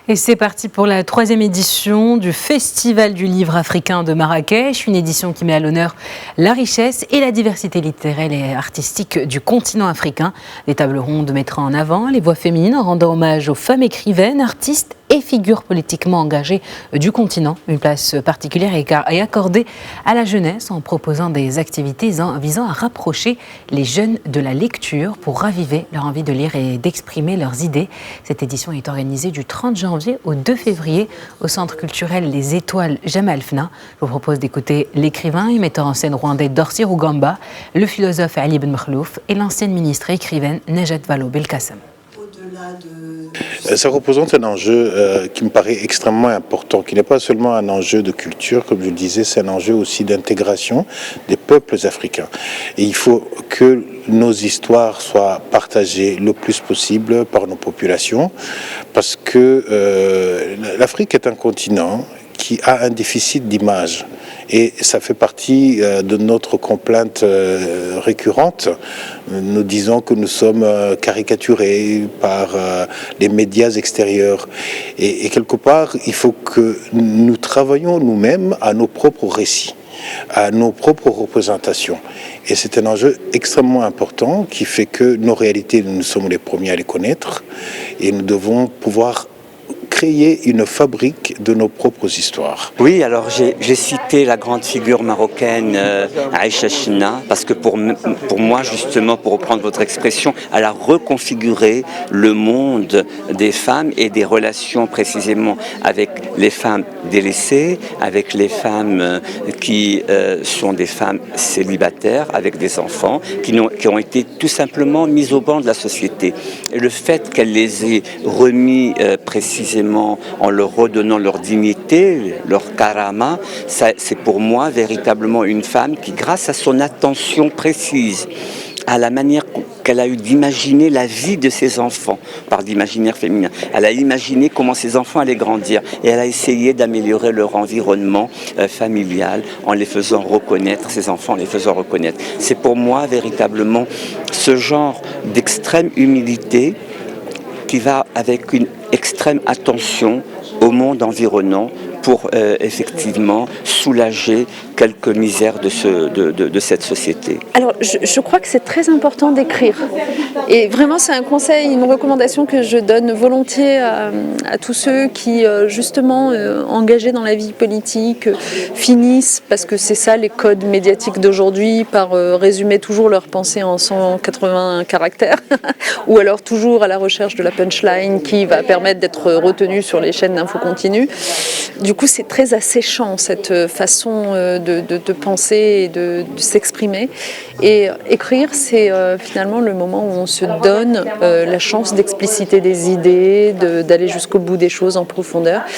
Et c'est parti pour la 3e édition du Festival du livre africain de Marrakech, une édition qui met à l'honneur la richesse et la diversité littéraire et artistique du continent africain. Les tables rondes mettront en avant les voix féminines en rendant hommage aux femmes écrivaines, artistes et figures politiquement engagées du continent. Une place particulière est accordée à la jeunesse en proposant des activités visant à rapprocher les jeunes de la lecture pour raviver leur envie de lire et d'exprimer leurs idées. Cette édition est organisée du 30 janvier au 2 février au Centre culturel Les Étoiles Jamal Fna. Je vous propose d'écouter l'écrivain et metteur en scène rwandais Dorcy Rugamba, le philosophe Ali Ben Mkhlouf et l'ancienne ministre et écrivaine Nejat Vallaud Belkacem. Ça représente un enjeu qui me paraît extrêmement important, qui n'est pas seulement un enjeu de culture, comme je le disais, c'est un enjeu aussi d'intégration des peuples africains. Et il faut que nos histoires soient partagées le plus possible par nos populations, parce que l'Afrique est un continent qui a un déficit d'image. Et ça fait partie de notre complainte récurrente. Nous disons que nous sommes caricaturés par les médias extérieurs. Et quelque part, il faut que nous travaillions nous-mêmes à nos propres récits, à nos propres représentations. Et c'est un enjeu extrêmement important qui fait que nos réalités, nous sommes les premiers à les connaître. Et nous devons pouvoir créer une fabrique de nos propres histoires. Oui, alors j'ai cité la grande figure marocaine Aïcha China, parce que pour moi, justement, pour reprendre votre expression, elle a reconfiguré le monde des femmes et des relations précisément avec les femmes délaissées, avec les femmes qui sont des femmes célibataires, avec des enfants, qui ont été tout simplement mises au banc de la société. Et le fait qu'elle les ait remis précisément en leur redonnant leur dignité, leur karama, c'est pour moi véritablement une femme qui, grâce à son attention précise, à la manière qu'elle a eu d'imaginer la vie de ses enfants, par l'imaginaire féminin. Elle a imaginé comment ses enfants allaient grandir et elle a essayé d'améliorer leur environnement familial en les faisant reconnaître, ses enfants en les faisant reconnaître. C'est pour moi véritablement ce genre d'extrême humilité qui va avec une extrême attention au monde environnant pour effectivement soulager quelques misères de cette société. Alors je crois que c'est très important d'écrire. Et vraiment c'est un conseil, une recommandation que je donne volontiers à tous ceux qui justement engagés dans la vie politique finissent, parce que c'est ça les codes médiatiques d'aujourd'hui, par résumer toujours leurs pensées en 180 caractères ou alors toujours à la recherche de la punchline qui va permettre d'être retenue sur les chaînes d'info continue. Du coup, c'est très asséchant cette façon de penser et de s'exprimer. Et écrire, c'est finalement le moment où on se donne la chance d'expliciter des idées, d'aller jusqu'au bout des choses en profondeur.